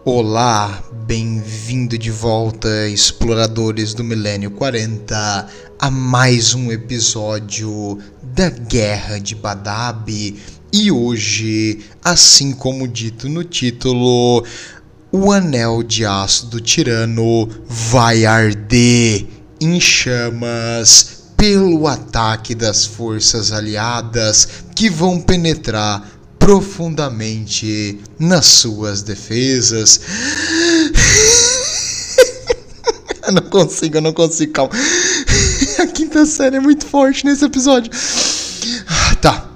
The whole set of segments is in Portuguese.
Olá, bem-vindo de volta, exploradores do Milênio 40, a mais um episódio da Guerra de Badab. E hoje, assim como dito no título, o Anel de Aço do Tirano vai arder em chamas pelo ataque das forças aliadas que vão penetrar profundamente nas suas defesas. Eu não consigo, calma. A quinta série é muito forte nesse episódio. Tá,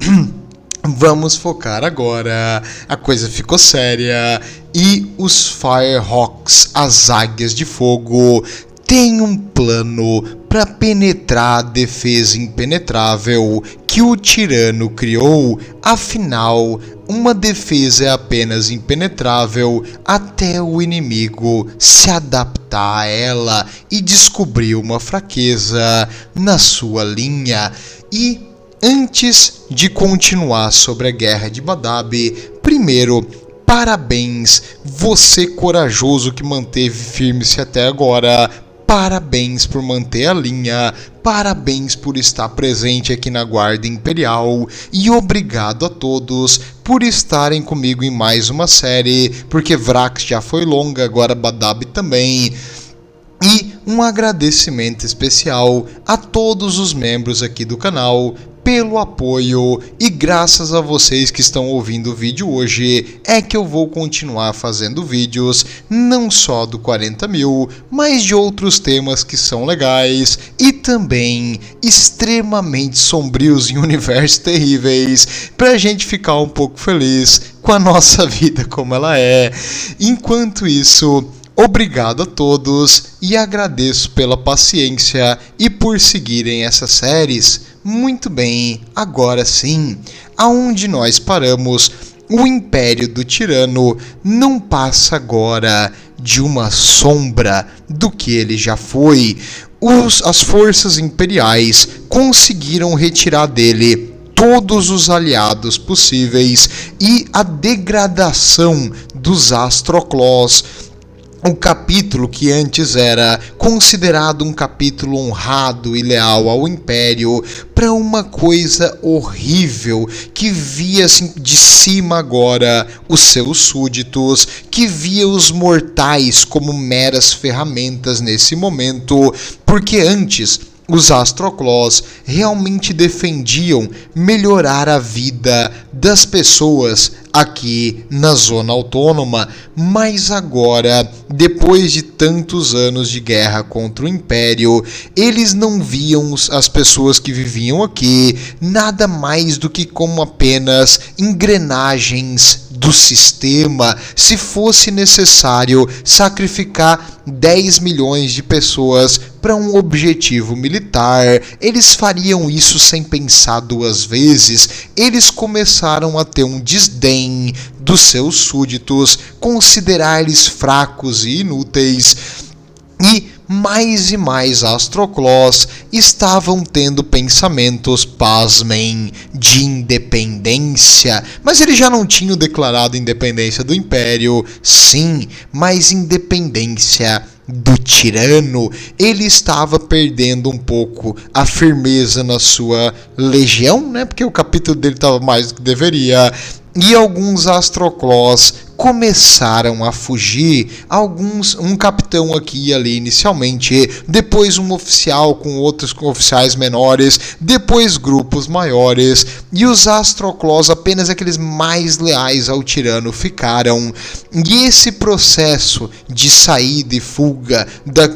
vamos focar agora. A coisa ficou séria e os Firehawks, as Águias de Fogo, têm um plano para penetrar a defesa impenetrável que o tirano criou. Afinal, uma defesa é apenas impenetrável até o inimigo se adaptar a ela e descobrir uma fraqueza na sua linha. E antes de continuar sobre a Guerra de Badab, primeiro, parabéns, você corajoso que manteve firme-se até agora. Parabéns por manter a linha, parabéns por estar presente aqui na Guarda Imperial e obrigado a todos por estarem comigo em mais uma série, porque Vrax já foi longa, agora Badab também. E um agradecimento especial a todos os membros aqui do canal pelo apoio, e graças a vocês que estão ouvindo o vídeo hoje é que eu vou continuar fazendo vídeos não só do 40 mil, mas de outros temas que são legais e também extremamente sombrios em universos terríveis, pra gente ficar um pouco feliz com a nossa vida como ela é. Enquanto isso, obrigado a todos e agradeço pela paciência e por seguirem essas séries. Muito bem, agora sim, aonde nós paramos, o Império do Tirano não passa agora de uma sombra do que ele já foi. As forças imperiais conseguiram retirar dele todos os aliados possíveis e a degradação dos Astroclaws. Um capítulo que antes era considerado um capítulo honrado e leal ao Império, para uma coisa horrível que via assim, de cima agora os seus súditos, que via os mortais como meras ferramentas nesse momento, porque antes os Astroclaws realmente defendiam melhorar a vida das pessoas aqui na Zona Autônoma, mas agora, depois de tantos anos de guerra contra o Império, eles não viam as pessoas que viviam aqui nada mais do que como apenas engrenagens do sistema. Se fosse necessário sacrificar 10 milhões de pessoas para um objetivo militar, eles fariam isso sem pensar duas vezes. Eles começaram a ter um desdém dos seus súditos, considerar eles fracos e inúteis, e mais Astroclaws estavam tendo pensamentos, pasmem, de independência. Mas eles já não tinham declarado independência do Império, sim, mas independência do tirano. Ele estava perdendo um pouco a firmeza na sua legião, né? Porque o capítulo dele estava mais do que deveria. E alguns Astroclaws começaram a fugir, um capitão aqui e ali inicialmente, depois um oficial com outros oficiais menores, depois grupos maiores, e os Astroclaws, apenas aqueles mais leais ao tirano, ficaram. E esse processo de saída e fuga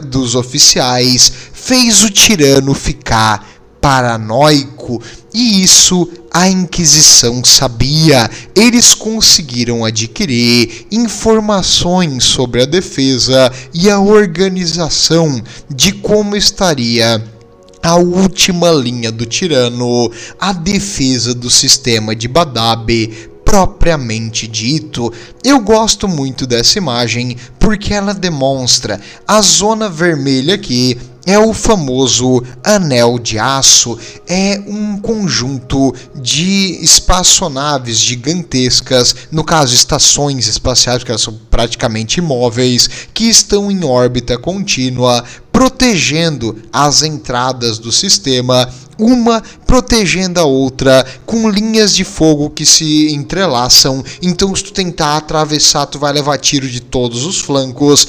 dos oficiais fez o tirano ficar paranoico, e isso a Inquisição sabia. Eles conseguiram adquirir informações sobre a defesa e a organização de como estaria a última linha do tirano, a defesa do sistema de Badab propriamente dito. Eu gosto muito dessa imagem porque ela demonstra a zona vermelha aqui é o famoso Anel de Aço. É um conjunto de espaçonaves gigantescas, no caso estações espaciais, porque elas são praticamente imóveis, que estão em órbita contínua, protegendo as entradas do sistema, uma protegendo a outra, com linhas de fogo que se entrelaçam. Então, se tu tentar atravessar, tu vai levar tiro de todos os flancos.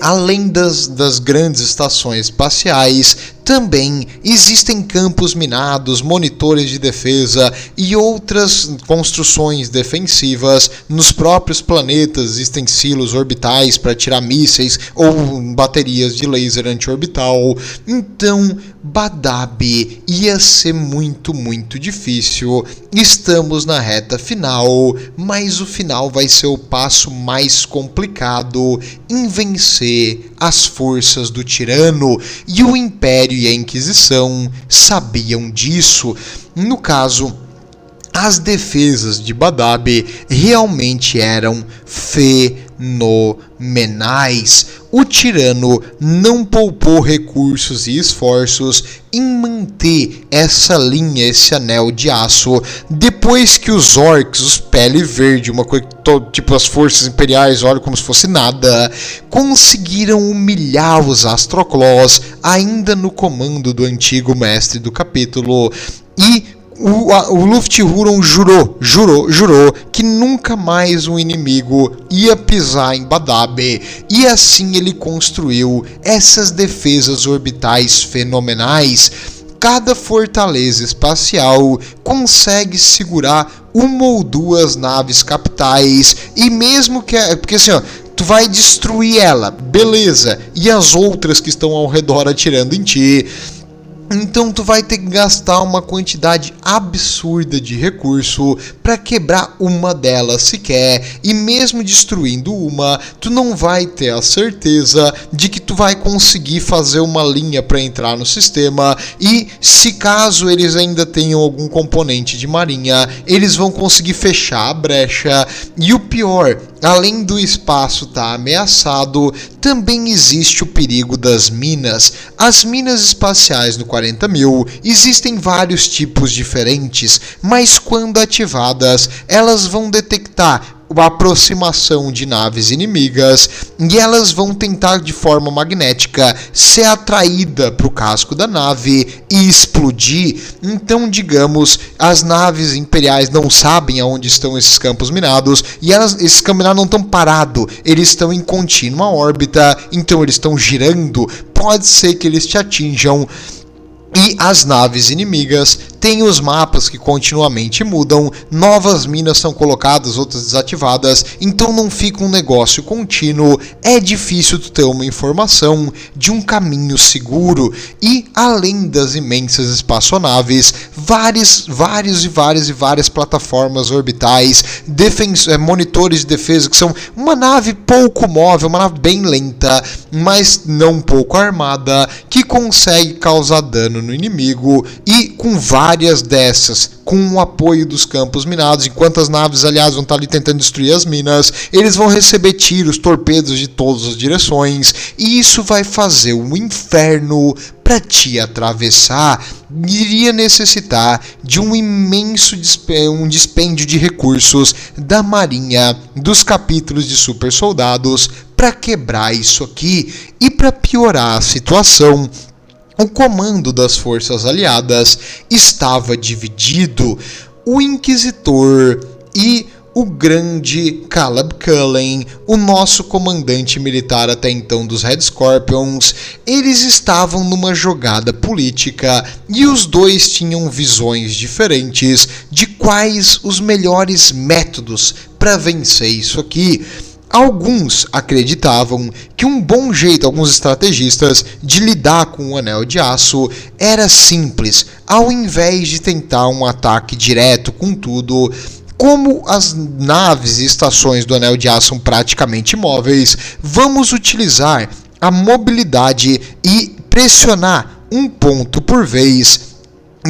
Além das grandes estações espaciais, também existem campos minados, monitores de defesa e outras construções defensivas. Nos próprios planetas existem silos orbitais para tirar mísseis ou baterias de laser antiorbital. Então, Badab ia ser muito, muito difícil. Estamos na reta final, mas o final vai ser o passo mais complicado em vencer as forças do tirano, e o Império e a Inquisição sabiam disso. No caso, as defesas de Badab realmente eram fenomenais. O tirano não poupou recursos e esforços em manter essa linha, esse anel de aço, depois que os orcs, os pele verde, uma coisa tipo as forças imperiais, olha como se fosse nada, conseguiram humilhar os Astroclaws ainda no comando do antigo mestre do capítulo. E o Lufthuron jurou que nunca mais um inimigo ia pisar em Badab, e assim ele construiu essas defesas orbitais fenomenais. Cada fortaleza espacial consegue segurar uma ou duas naves capitais, e mesmo que... porque assim, ó, tu vai destruir ela, beleza, e as outras que estão ao redor atirando em ti. Então tu vai ter que gastar uma quantidade absurda de recurso para quebrar uma delas sequer, e mesmo destruindo uma, tu não vai ter a certeza de que tu vai conseguir fazer uma linha para entrar no sistema, e se caso eles ainda tenham algum componente de marinha, eles vão conseguir fechar a brecha. E o pior, além do espaço estar ameaçado, também existe o perigo das minas. As minas espaciais no 40.000 existem vários tipos diferentes, mas quando ativadas, elas vão detectar a aproximação de naves inimigas, e elas vão tentar de forma magnética ser atraída para o casco da nave e explodir. Então, digamos, as naves imperiais não sabem aonde estão esses campos minados, e esses campos minados não estão parados, eles estão em contínua órbita, então eles estão girando, pode ser que eles te atinjam. E as naves inimigas têm os mapas que continuamente mudam, novas minas são colocadas, outras desativadas, então não fica um negócio contínuo, é difícil tu ter uma informação de um caminho seguro. E além das imensas espaçonaves, várias plataformas orbitais, monitores de defesa, que são uma nave pouco móvel, uma nave bem lenta, mas não pouco armada, que consegue causar dano no inimigo, e com várias dessas, com o apoio dos campos minados, enquanto as naves aliadas vão estar ali tentando destruir as minas, eles vão receber tiros, torpedos de todas as direções, e isso vai fazer um inferno para te atravessar. Iria necessitar de um imenso dispêndio de recursos da marinha, dos capítulos de super soldados, para quebrar isso aqui. E para piorar a situação, o comando das forças aliadas estava dividido. O Inquisitor e o grande Caleb Cullen, o nosso comandante militar até então dos Red Scorpions, eles estavam numa jogada política, e os dois tinham visões diferentes de quais os melhores métodos para vencer isso aqui. Alguns acreditavam que um bom jeito, alguns estrategistas, de lidar com o Anel de Aço era simples. Ao invés de tentar um ataque direto com tudo, como as naves e estações do Anel de Aço são praticamente imóveis, vamos utilizar a mobilidade e pressionar um ponto por vez,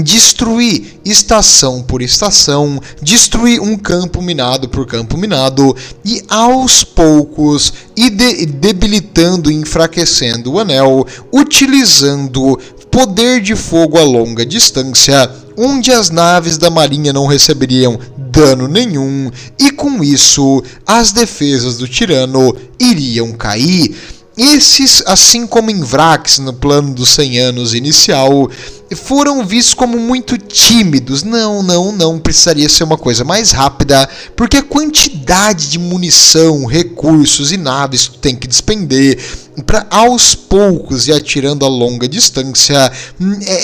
destruir estação por estação, destruir um campo minado por campo minado e aos poucos ir debilitando e enfraquecendo o anel, utilizando poder de fogo a longa distância, onde as naves da marinha não receberiam dano nenhum, e com isso as defesas do tirano iriam cair. Esses, assim como em Vrax, no plano dos 100 anos inicial, foram vistos como muito tímidos. Não, precisaria ser uma coisa mais rápida, porque a quantidade de munição, recursos e naves que tu tem que despender para aos poucos ir atirando a longa distância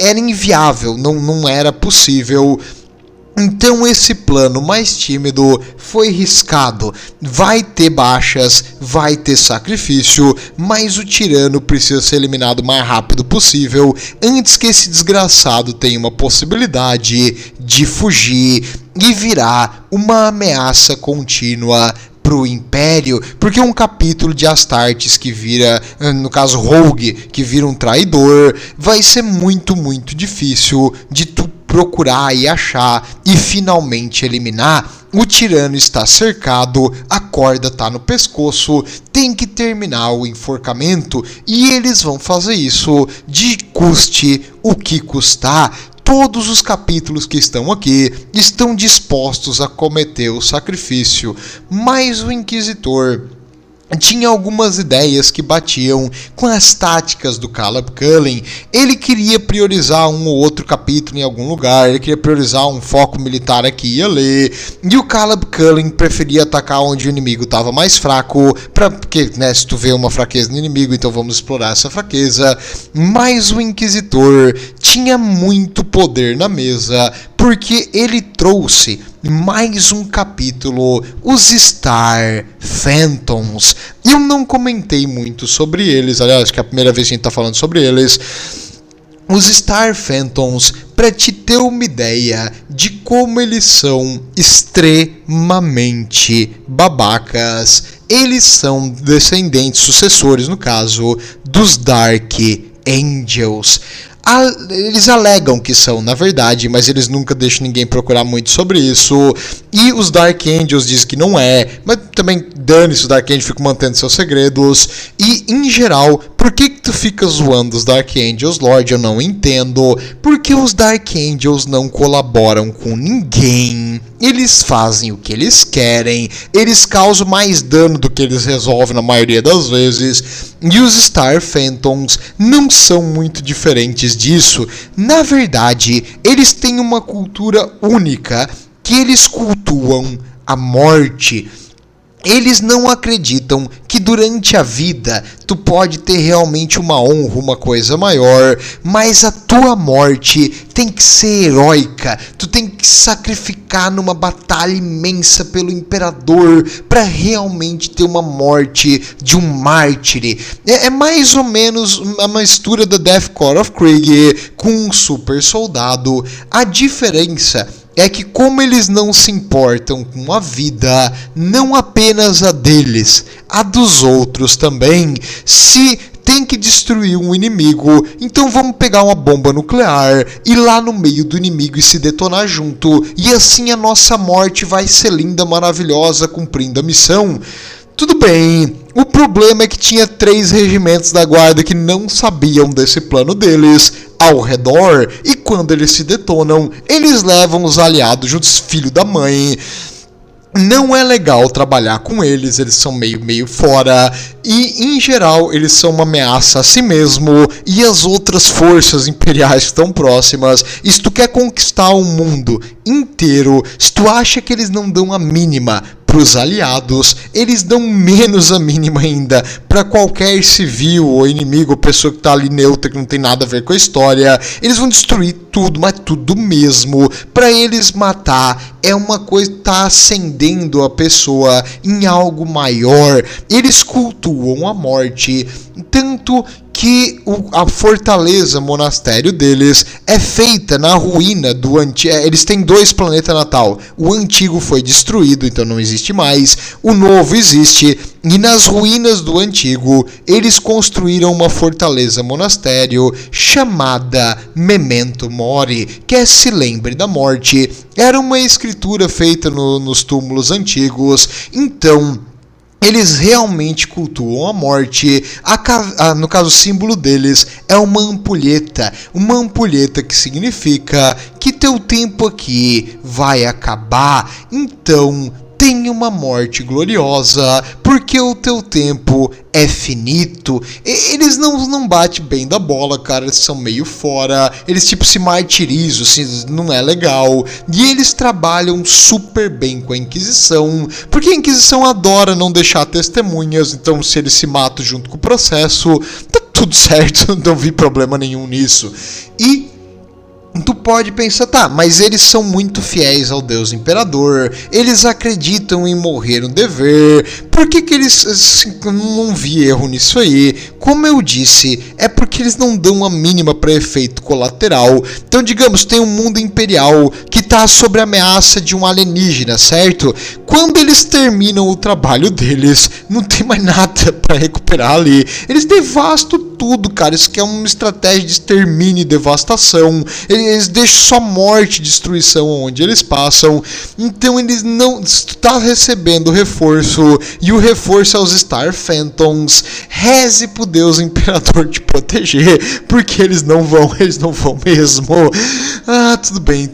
era inviável, não era possível. Então esse plano mais tímido foi riscado. Vai ter baixas, vai ter sacrifício, mas o tirano precisa ser eliminado o mais rápido possível antes que esse desgraçado tenha uma possibilidade de fugir e virar uma ameaça contínua pro Império, porque um capítulo de Astartes que vira, no caso Rogue, que vira um traidor, vai ser muito difícil de tu procurar e achar e finalmente eliminar. O tirano está cercado, a corda está no pescoço, tem que terminar o enforcamento e eles vão fazer isso de custe o que custar. Todos os capítulos que estão aqui estão dispostos a cometer o sacrifício, mas o Inquisitor tinha algumas ideias que batiam com as táticas do Caleb Cullen. Ele queria priorizar um ou outro capítulo em algum lugar, ele queria priorizar um foco militar aqui e ali, e o Caleb Cullen preferia atacar onde o inimigo estava mais fraco, porque se tu vê uma fraqueza no inimigo, então vamos explorar essa fraqueza. Mas o Inquisitor tinha muito poder na mesa, porque ele trouxe mais um capítulo, os Star Phantoms. Eu não comentei muito sobre eles, aliás, acho que é a primeira vez que a gente está falando sobre eles. Os Star Phantoms, para te ter uma ideia de como eles são extremamente babacas, eles são descendentes, sucessores no caso, dos Dark Angels. Eles alegam que são, na verdade, mas eles nunca deixam ninguém procurar muito sobre isso. E os Dark Angels dizem que não é, mas também dane-se, os Dark Angels ficam mantendo seus segredos. E, em geral, por que tu fica zoando os Dark Angels, Lorde? Eu não entendo. Porque os Dark Angels não colaboram com ninguém. Eles fazem o que eles querem. Eles causam mais dano do que eles resolvem na maioria das vezes. E os Star Phantoms não são muito diferentes disso. Na verdade, eles têm uma cultura única, que eles cultuam a morte. Eles não acreditam que durante a vida tu pode ter realmente uma honra, uma coisa maior, mas a tua morte tem que ser heróica. Tu tem que sacrificar numa batalha imensa pelo imperador para realmente ter uma morte de um mártir. É mais ou menos uma mistura da Death Core of Krieg com um super soldado. A diferença é que, como eles não se importam com a vida, não apenas a deles, a dos outros também, se tem que destruir um inimigo, então vamos pegar uma bomba nuclear, ir lá no meio do inimigo e se detonar junto, e assim a nossa morte vai ser linda, maravilhosa, cumprindo a missão. Tudo bem, o problema é que tinha 3 regimentos da guarda que não sabiam desse plano deles ao redor, e quando eles se detonam, eles levam os aliados juntos, filho da mãe. Não é legal trabalhar com eles, eles são meio fora, e em geral eles são uma ameaça a si mesmo e as outras forças imperiais que estão próximas. E se tu quer conquistar o mundo inteiro, se tu acha que eles não dão a mínima para os aliados, eles dão menos a mínima ainda para qualquer civil ou inimigo, ou pessoa que está ali neutra, que não tem nada a ver com a história. Eles vão destruir tudo, mas tudo mesmo. Para eles matar é uma coisa que está ascendendo a pessoa em algo maior. Eles cultuam a morte, tanto que que a fortaleza monastério deles é feita na ruína do antigo. Eles têm 2 planetas natal. O antigo foi destruído, então não existe mais. O novo existe. E nas ruínas do antigo, eles construíram uma fortaleza monastério chamada Memento Mori, que é Se Lembre da Morte. Era uma escritura feita nos túmulos antigos. Então, eles realmente cultuam a morte. No caso, o símbolo deles é uma ampulheta. Uma ampulheta que significa que teu tempo aqui vai acabar. Então, tenha uma morte gloriosa, porque o teu tempo é finito. Eles não batem bem da bola, cara. Eles são meio fora. Eles tipo se martirizam, assim, não é legal. E eles trabalham super bem com a Inquisição, porque a Inquisição adora não deixar testemunhas. Então se eles se matam junto com o processo, tá tudo certo. Não vi problema nenhum nisso. E tu pode pensar, tá, mas eles são muito fiéis ao Deus Imperador, eles acreditam em morrer no dever, por que eles, assim, não vi erro nisso aí? Como eu disse, é porque eles não dão a mínima para efeito colateral. Então, digamos, tem um mundo imperial que tá sob a ameaça de um alienígena, certo? Quando eles terminam o trabalho deles, não tem mais nada para recuperar ali, eles devastam tudo, cara. Isso aqui é uma estratégia de extermínio e devastação. Eles deixam só morte e destruição onde eles passam. Então eles não estão recebendo reforço. E o reforço é os Star Phantoms. Reze pro Deus Imperador te proteger, porque eles não vão mesmo. Ah, tudo bem.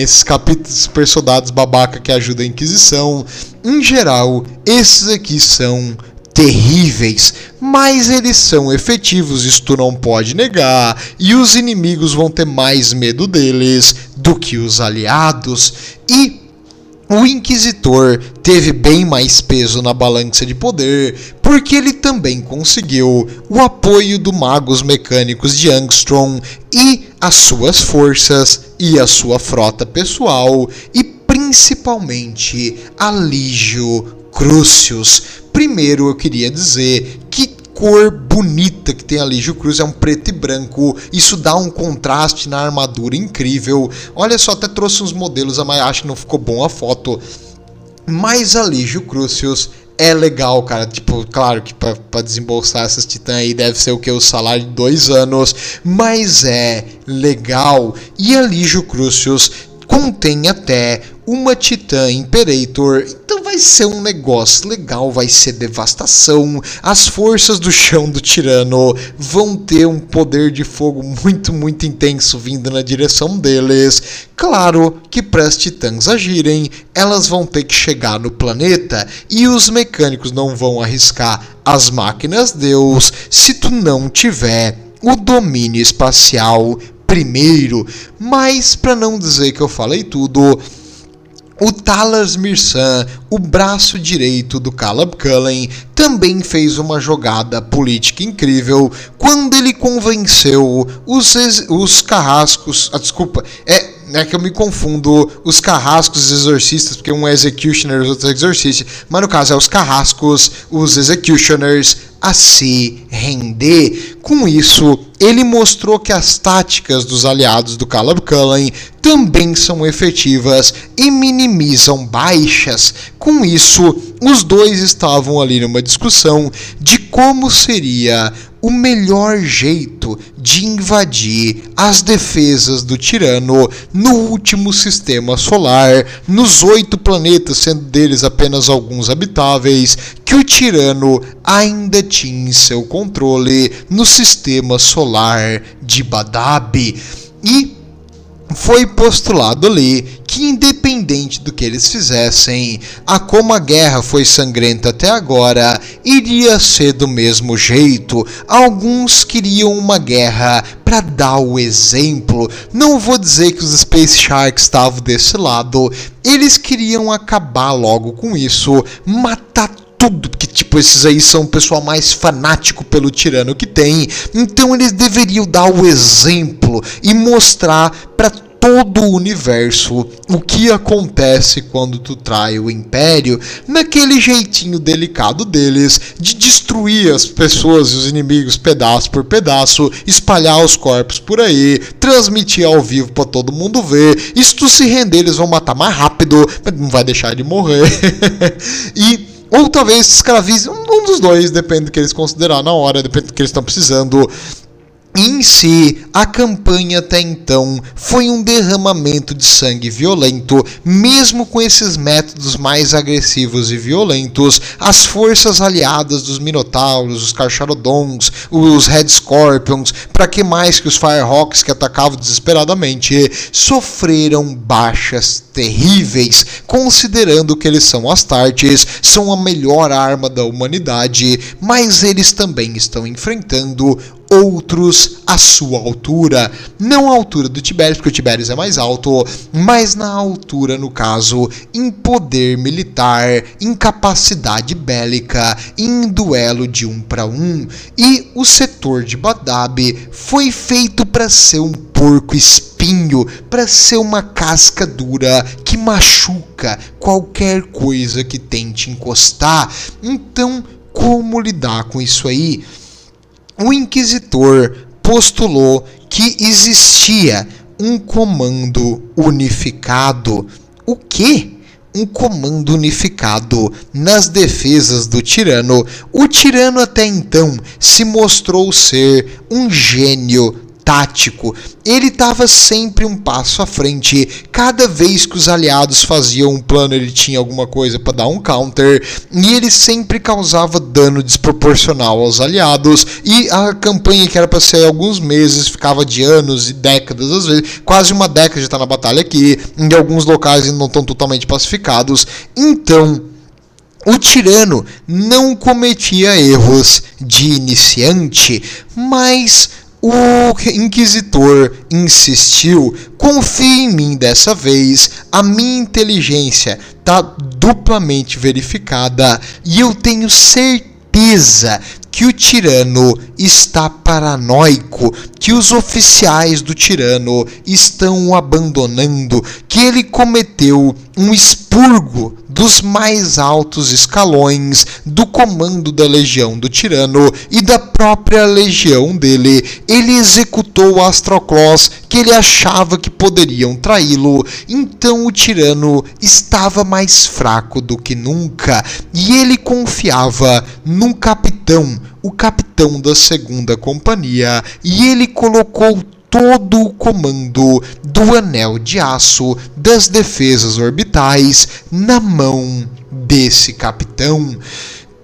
Esses capítulos super soldados babaca que ajudam a Inquisição, em geral, esses aqui são terríveis, mas eles são efetivos, isso tu não pode negar, e os inimigos vão ter mais medo deles do que os aliados. E o Inquisitor teve bem mais peso na balança de poder, porque ele também conseguiu o apoio dos magos mecânicos de Angstrom e as suas forças e a sua frota pessoal, e principalmente a Legio Crucius. Primeiro eu queria dizer que cor bonita que tem a Legio Crucius, é um preto e branco, isso dá um contraste na armadura incrível. Olha só, até trouxe uns modelos, mas acho que não ficou bom a foto. Mas a Legio Crucius é legal, cara. Tipo, claro que pra desembolsar essas titãs aí deve ser o que? O salário de 2 anos, mas é legal. E a Legio Crucius contém até uma Titã Imperator, então vai ser um negócio legal, vai ser devastação. As forças do chão do tirano vão ter um poder de fogo muito intenso vindo na direção deles. Claro que para as titãs agirem, elas vão ter que chegar no planeta, e os mecânicos não vão arriscar as máquinas Deus se tu não tiver o domínio espacial primeiro. Mas para não dizer que eu falei tudo, o Talas Mirsan, o braço direito do Caleb Cullen, também fez uma jogada política incrível quando ele convenceu os carrascos. É que eu me confundo os carrascos e os exorcistas, porque um é executioner e os outros é exorcista, mas no caso é os carrascos, os executioners, a se render. Com isso, ele mostrou que as táticas dos aliados do Caleb Cullen também são efetivas e minimizam baixas. Com isso, os dois estavam ali numa discussão de como seria o melhor jeito de invadir as defesas do tirano no último sistema solar, nos 8 planetas, sendo deles apenas alguns habitáveis, que o tirano ainda tinha em seu controle no sistema solar de Badab. E foi postulado ali que, independente do que eles fizessem, como a guerra foi sangrenta até agora, iria ser do mesmo jeito. Alguns queriam uma guerra para dar o exemplo. Não vou dizer que os Space Sharks estavam desse lado. Eles queriam acabar logo com isso, matar tudo, porque tipo, esses aí são o pessoal mais fanático pelo tirano que tem. Então eles deveriam dar o exemplo e mostrar para todo o universo o que acontece quando tu trai o Império, naquele jeitinho delicado deles de destruir as pessoas e os inimigos pedaço por pedaço, espalhar os corpos por aí, transmitir ao vivo pra todo mundo ver. E se tu se render, eles vão matar mais rápido, mas não vai deixar de morrer. Ou talvez escravize um dos dois, depende do que eles considerar na hora, depende do que eles estão precisando. Em si, a campanha até então foi um derramamento de sangue violento. Mesmo com esses métodos mais agressivos e violentos, as forças aliadas dos Minotauros, os Carcharodons, os Red Scorpions, para que mais que os Firehawks que atacavam desesperadamente, sofreram baixas terríveis, considerando que eles são Astartes, são a melhor arma da humanidade, mas eles também estão enfrentando outros à sua altura, não à altura do Tiberius, porque o Tiberius é mais alto, mas na altura, no caso, em poder militar, em capacidade bélica, em duelo de 1 para 1, e o setor de Badab foi feito para ser um porco espinho, para ser uma casca dura que machuca qualquer coisa que tente encostar. Então, como lidar com isso aí? O Inquisitor postulou que existia um comando unificado. O quê? Um comando unificado nas defesas do tirano. O tirano até então se mostrou ser um gênio tático. Ele estava sempre um passo à frente. Cada vez que os aliados faziam um plano, ele tinha alguma coisa para dar um counter, e ele sempre causava dano desproporcional aos aliados. E a campanha, que era para ser alguns meses, ficava de anos e décadas, às vezes quase uma década já está na batalha aqui. Em alguns locais ainda não estão totalmente pacificados. Então, o tirano não cometia erros de iniciante, mas o Inquisitor insistiu: confie em mim dessa vez, a minha inteligência está duplamente verificada e eu tenho certeza que o tirano está paranoico, que os oficiais do tirano estão o abandonando, que ele cometeu um expurgo dos mais altos escalões do comando da legião do tirano e da própria legião dele. Ele executou Astroclos, que ele achava que poderiam traí-lo. Então o tirano estava mais fraco do que nunca, e ele confiava num capitão, o capitão da 2ª Companhia, e ele colocou todo o comando do Anel de Aço das defesas orbitais na mão desse capitão.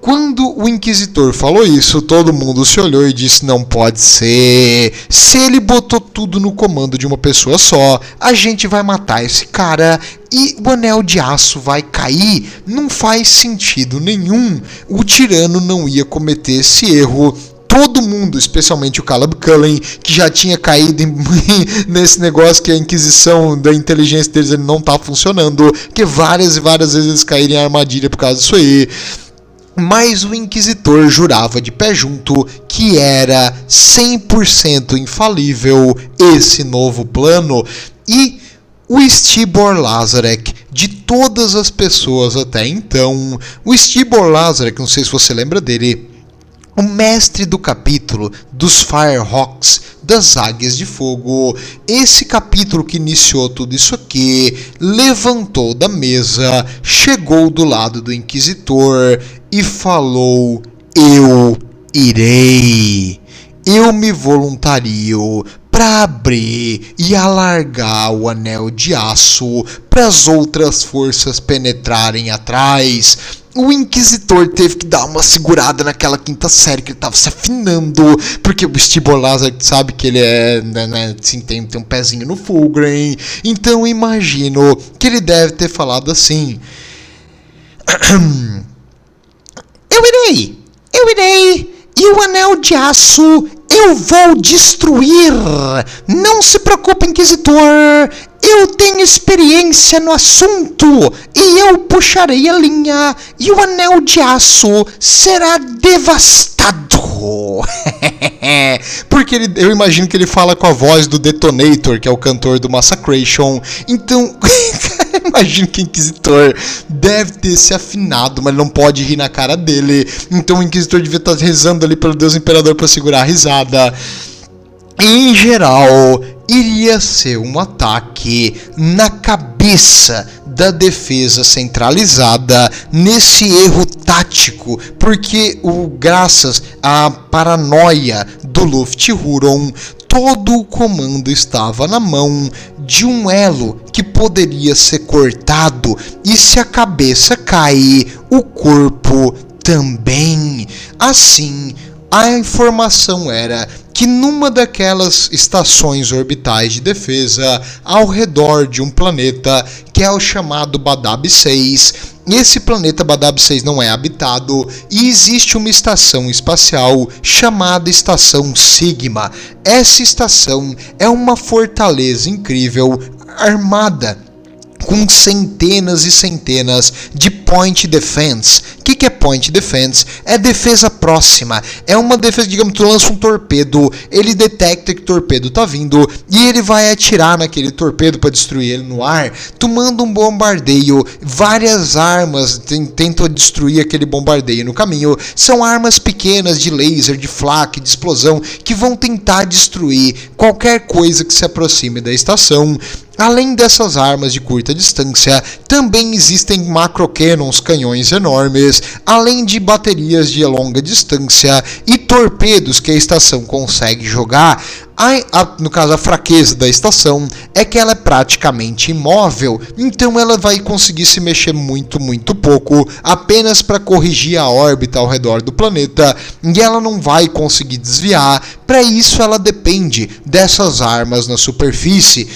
Quando o Inquisitor falou isso, todo mundo se olhou e disse: não pode ser. Se ele botou tudo no comando de uma pessoa só, a gente vai matar esse cara e o Anel de Aço vai cair. Não faz sentido nenhum. O tirano não ia cometer esse erro. Todo mundo, especialmente o Caleb Cullen, que já tinha caído nesse negócio que a Inquisição da inteligência deles ele não está funcionando, que várias e várias vezes eles caíram em armadilha por causa disso aí. Mas o Inquisitor jurava de pé junto que era 100% infalível esse novo plano. E o Stibor Lazarek, de todas as pessoas até então, o Stibor Lazarek, não sei se você lembra dele, o mestre do capítulo dos Firehawks, das Águias de Fogo, esse capítulo que iniciou tudo isso aqui, levantou da mesa, chegou do lado do Inquisitor e falou: eu irei, eu me voluntario para abrir e alargar o Anel de Aço para as outras forças penetrarem atrás. O Inquisitor teve que dar uma segurada naquela 5ª série que ele estava se afinando, porque o Stibor Lazarek sabe que ele é, assim, tem um pezinho no Fulgrim. Então imagino que ele deve ter falado assim: eu irei, e o Anel de Aço eu vou destruir. Não se preocupe, Inquisitor, Eu tenho experiência no assunto e eu puxarei a linha e o Anel de Aço será devastado. Porque eu imagino que ele fala com a voz do Detonator, que é o cantor do Massacration. Então, imagino que o Inquisitor deve ter se afinado, mas não pode rir na cara dele. Então o Inquisitor devia estar rezando ali pelo Deus Imperador para segurar a risada. Em geral, iria ser um ataque na cabeça da defesa centralizada, nesse erro tático, porque graças à paranoia do Lufthuron, todo o comando estava na mão de um elo que poderia ser cortado, e se a cabeça cair, o corpo também. Assim, a informação era que numa daquelas estações orbitais de defesa, ao redor de um planeta que é o chamado Badab 6, esse planeta Badab 6 não é habitado e existe uma estação espacial chamada Estação Sigma. Essa estação é uma fortaleza incrível, armada com centenas e centenas de Point Defense. O que é Point Defense? É defesa próxima. É uma defesa, digamos, tu lança um torpedo, ele detecta que o torpedo tá vindo e ele vai atirar naquele torpedo para destruir ele no ar. Tu manda um bombardeio, várias armas tentam destruir aquele bombardeio no caminho. São armas pequenas de laser, de flak, de explosão, que vão tentar destruir qualquer coisa que se aproxime da estação. Além dessas armas de curta distância, também existem macrocannons, canhões enormes, além de baterias de longa distância e torpedos que a estação consegue jogar. No caso, a fraqueza da estação é que ela é praticamente imóvel, então ela vai conseguir se mexer muito, muito pouco, apenas para corrigir a órbita ao redor do planeta, e ela não vai conseguir desviar. Para isso, ela depende dessas armas na superfície.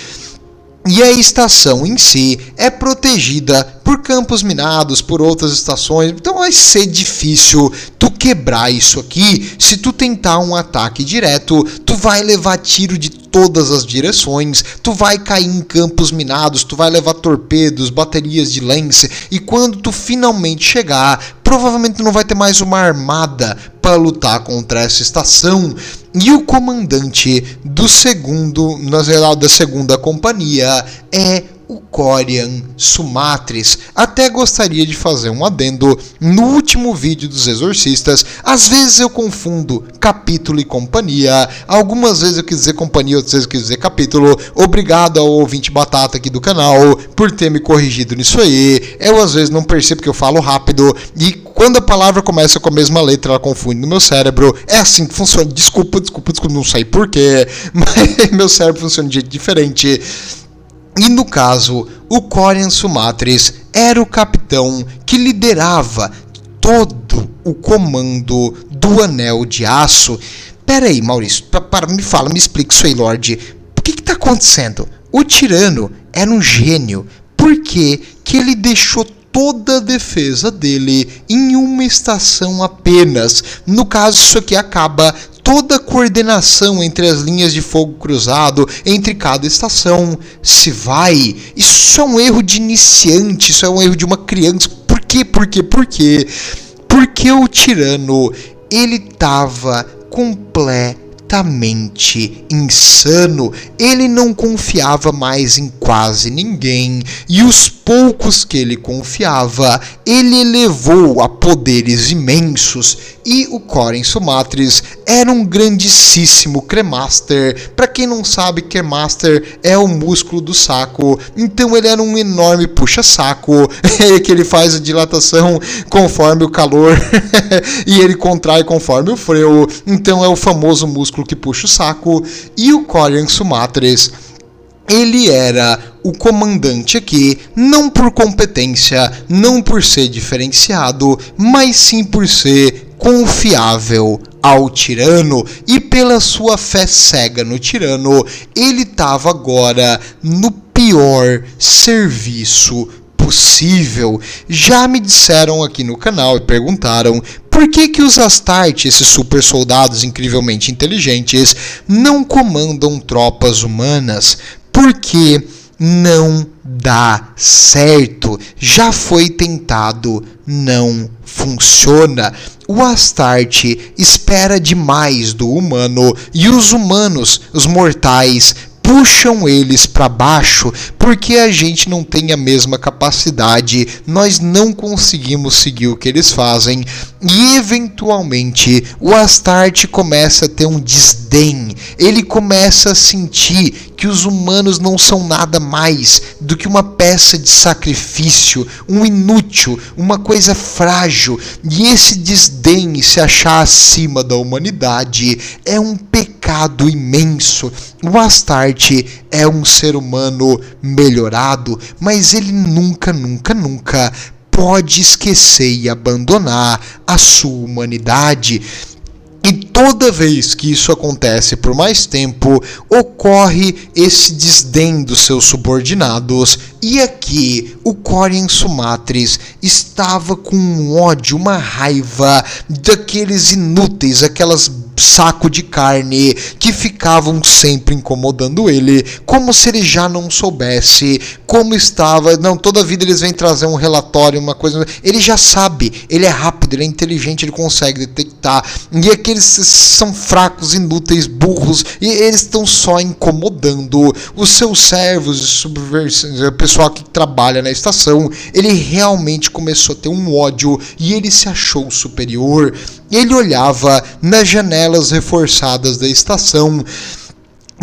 E a estação em si é protegida por campos minados, por outras estações, então vai ser difícil tu quebrar isso aqui. Se tu tentar um ataque direto, tu vai levar tiro de todas as direções, tu vai cair em campos minados, tu vai levar torpedos, baterias de lance, e quando tu finalmente chegar, provavelmente tu não vai ter mais uma armada para lutar contra essa estação. E o comandante do da segunda companhia é o Corian Sumatris. Até gostaria de fazer um adendo no último vídeo dos Exorcistas. Às vezes eu confundo capítulo e companhia. Algumas vezes eu quis dizer companhia, outras vezes eu quis dizer capítulo. Obrigado ao ouvinte batata aqui do canal por ter me corrigido nisso aí. Eu às vezes não percebo que eu falo rápido e quando a palavra começa com a mesma letra, ela confunde no meu cérebro. É assim que funciona. Desculpa, não sei porquê, mas meu cérebro funciona de jeito diferente. E no caso, o Corian Sumatris era o capitão que liderava todo o comando do Anel de Aço. Pera aí, Maurício, me explica isso aí, Lorde. O que tá acontecendo? O tirano era um gênio. Por que ele deixou toda a defesa dele em uma estação apenas? No caso, isso aqui acaba toda a coordenação entre as linhas de fogo cruzado, entre cada estação, se vai. Isso é um erro de iniciante, isso é um erro de uma criança. Por quê? Porque o tirano, ele estava completamente insano. Ele não confiava mais em quase ninguém, e os poucos que ele confiava, ele elevou a poderes imensos. E o Corian Sumatris era um grandíssimo Cremaster. Para quem não sabe, Cremaster é o músculo do saco. Então ele era um enorme puxa-saco, que ele faz a dilatação conforme o calor e ele contrai conforme o frio. Então é o famoso músculo que puxa o saco. E o Corian Sumatris, ele era o comandante aqui, não por competência, não por ser diferenciado, mas sim por ser confiável ao tirano, e pela sua fé cega no tirano, ele estava agora no pior serviço possível. Já me disseram aqui no canal e perguntaram por que os Astarte, esses super soldados incrivelmente inteligentes, não comandam tropas humanas. Porque não dá certo. Já foi tentado, não funciona. O Astarte espera demais do humano e os humanos, os mortais, puxam eles para baixo porque a gente não tem a mesma capacidade, nós não conseguimos seguir o que eles fazem e eventualmente o Astarte começa a ter um desdém, ele começa a sentir que os humanos não são nada mais do que uma peça de sacrifício, um inútil, uma coisa frágil, e esse desdém, se achar acima da humanidade, é um pecado imenso. O Astarte é um ser humano melhorado, mas ele nunca pode esquecer e abandonar a sua humanidade. E toda vez que isso acontece por mais tempo, ocorre esse desdém dos seus subordinados. E aqui, o Quorian Sumatris estava com um ódio, uma raiva daqueles inúteis, aquelas saco de carne que ficavam sempre incomodando ele, como se ele já não soubesse como estava. Não, toda vida eles vêm trazer um relatório, uma coisa, ele já sabe, ele é rápido, ele é inteligente, ele consegue detectar, e aqueles são fracos, inúteis, burros, e eles estão só incomodando os seus servos, o pessoal que trabalha na estação. Ele realmente começou a ter um ódio e ele se achou superior. Ele olhava nas janelas reforçadas da estação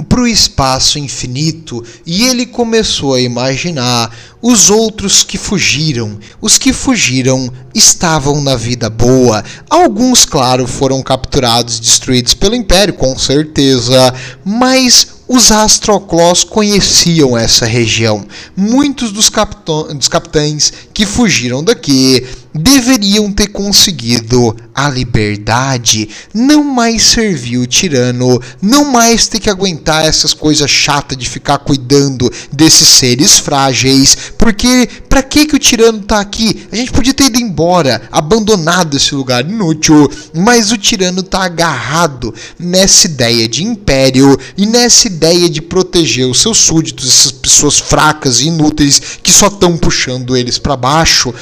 para o espaço infinito e ele começou a imaginar os outros que fugiram. Os que fugiram estavam na vida boa. Alguns, claro, foram capturados e destruídos pelo Império, com certeza, mas os Astroclós conheciam essa região. Muitos dos capitães que fugiram daqui deveriam ter conseguido a liberdade, não mais servir o tirano, não mais ter que aguentar essas coisas chatas de ficar cuidando desses seres frágeis, porque pra que o tirano tá aqui? A gente podia ter ido embora, abandonado esse lugar inútil, mas o tirano tá agarrado nessa ideia de império e nessa ideia de proteger os seus súditos, essas pessoas fracas e inúteis que só estão puxando eles para baixo.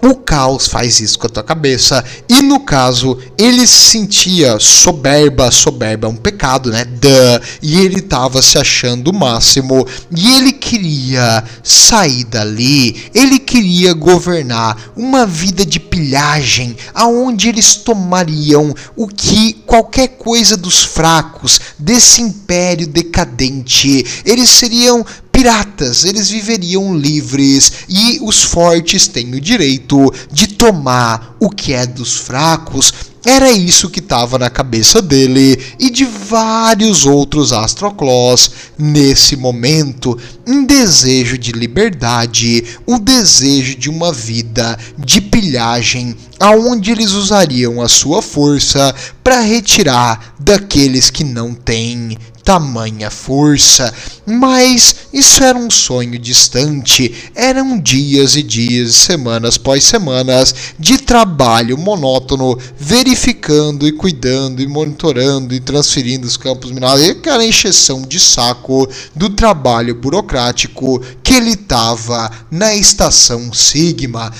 O caos faz isso com a tua cabeça. E no caso, ele se sentia soberba é um pecado, né? E ele estava se achando o máximo. E ele queria sair dali. Ele queria governar uma vida de pilhagem, aonde eles tomariam o que qualquer coisa dos fracos, desse império decadente. Eles seriam piratas, eles viveriam livres e os fortes têm o direito de tomar o que é dos fracos. Era isso que estava na cabeça dele e de vários outros Astroclós nesse momento. Um desejo de liberdade, um desejo de uma vida de pilhagem, aonde eles usariam a sua força para retirar daqueles que não têm tamanha força. Mas isso era um sonho distante. Eram dias e dias, semanas após semanas de trabalho monótono, verificando e cuidando e monitorando e transferindo os campos minerais, e aquela encheção de saco do trabalho burocrático que ele estava na estação Sigma.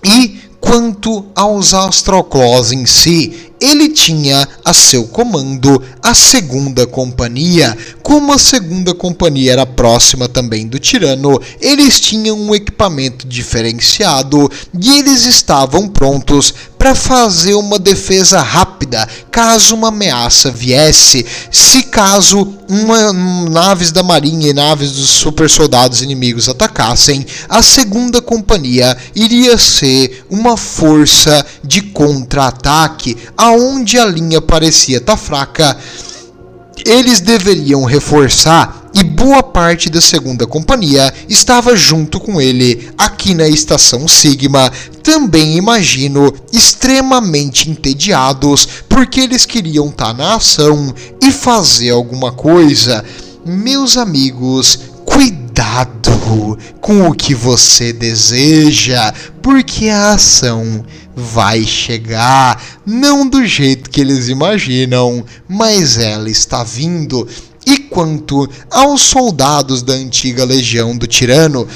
E quanto aos Astroclós em si, ele tinha a seu comando a segunda companhia. Como a segunda companhia era próxima também do tirano, eles tinham um equipamento diferenciado e eles estavam prontos para fazer uma defesa rápida caso uma ameaça viesse. Se caso naves da marinha e naves dos super soldados inimigos atacassem, a segunda companhia iria ser uma força de contra-ataque. Aonde a linha parecia estar fraca, eles deveriam reforçar, e boa parte da segunda companhia estava junto com ele aqui na estação Sigma. Também imagino extremamente entediados, porque eles queriam estar na ação e fazer alguma coisa. Meus amigos, cuidado com o que você deseja, porque a ação vai chegar, não do jeito que eles imaginam, mas ela está vindo. E quanto aos soldados da antiga legião do tirano,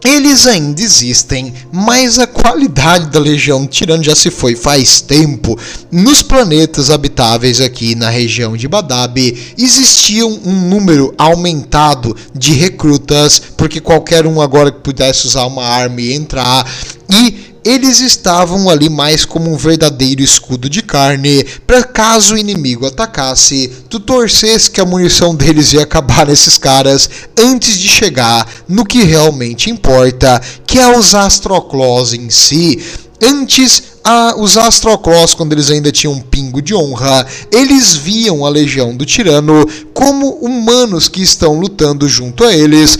eles ainda existem, mas a qualidade da Legião do Tirano já se foi faz tempo. Nos planetas habitáveis aqui na região de Badab, existia um número aumentado de recrutas, porque qualquer um agora que pudesse usar uma arma ia entrar, e eles estavam ali mais como um verdadeiro escudo de carne, para caso o inimigo atacasse, tu torcesse que a munição deles ia acabar nesses caras antes de chegar no que realmente importa, que é os Astroclaws em si. Antes, os Astroclaws, quando eles ainda tinham um pingo de honra, eles viam a Legião do Tirano como humanos que estão lutando junto a eles,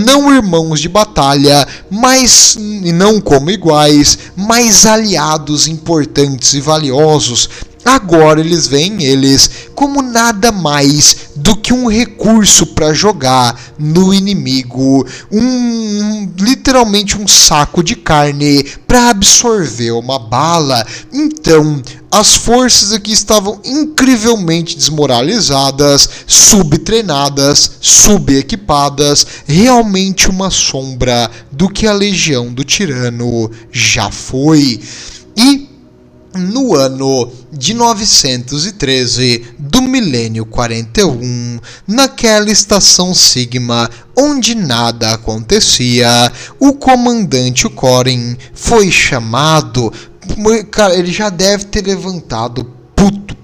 não irmãos de batalha, mas não como iguais, mas aliados importantes e valiosos. Agora eles veem eles como nada mais do que um recurso para jogar no inimigo, literalmente um saco de carne para absorver uma bala. Então, as forças aqui estavam incrivelmente desmoralizadas, subtreinadas, subequipadas, realmente uma sombra do que a Legião do Tirano já foi. E no ano de 913 do milênio 41, naquela estação Sigma onde nada acontecia, o comandante Corin foi chamado. Cara, ele já deve ter levantado puto,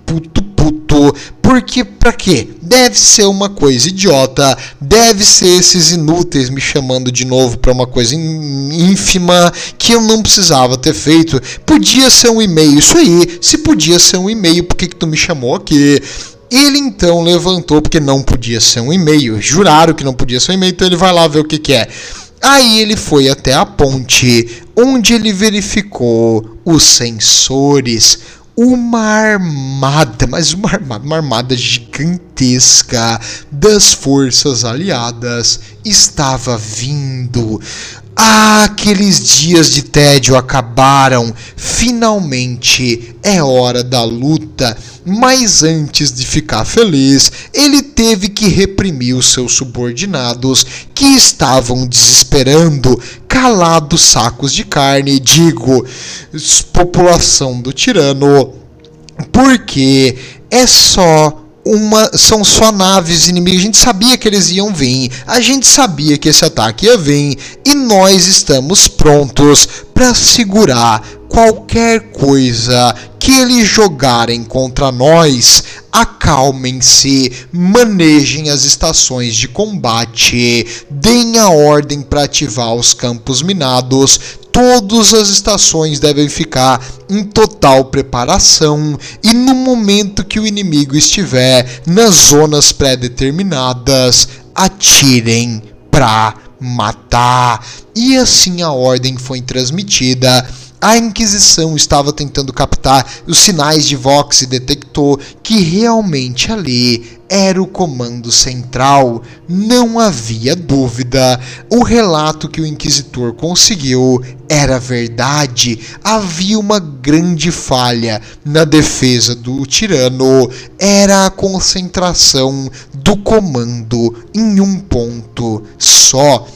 porque pra quê? Deve ser uma coisa idiota, deve ser esses inúteis me chamando de novo pra uma coisa ínfima que eu não precisava ter feito. Podia ser um e-mail, isso aí, se podia ser um e-mail, por que tu me chamou aqui? Ele então levantou, porque não podia ser um e-mail, juraram que não podia ser um e-mail, então ele vai lá ver o que é. Aí ele foi até a ponte, onde ele verificou os sensores. Uma armada, mas uma armada gigantesca das forças aliadas estava vindo. Aqueles dias de tédio acabaram. Finalmente é hora da luta. Mas antes de ficar feliz, ele teve que reprimir os seus subordinados que estavam desesperando, calados sacos de carne, população do tirano, porque são só naves inimigas. A gente sabia que eles iam vir, a gente sabia que esse ataque ia vir, e nós estamos prontos para segurar qualquer coisa que eles jogarem contra nós. Acalmem-se, manejem as estações de combate, deem a ordem para ativar os campos minados. Todas as estações devem ficar em total preparação, e no momento que o inimigo estiver nas zonas pré-determinadas, atirem para matar. E assim a ordem foi transmitida. A Inquisição estava tentando captar os sinais de Vox e detectou que realmente ali era o comando central. Não havia dúvida. O relato que o Inquisitor conseguiu era verdade. Havia uma grande falha na defesa do tirano. Era a concentração do comando em um ponto só.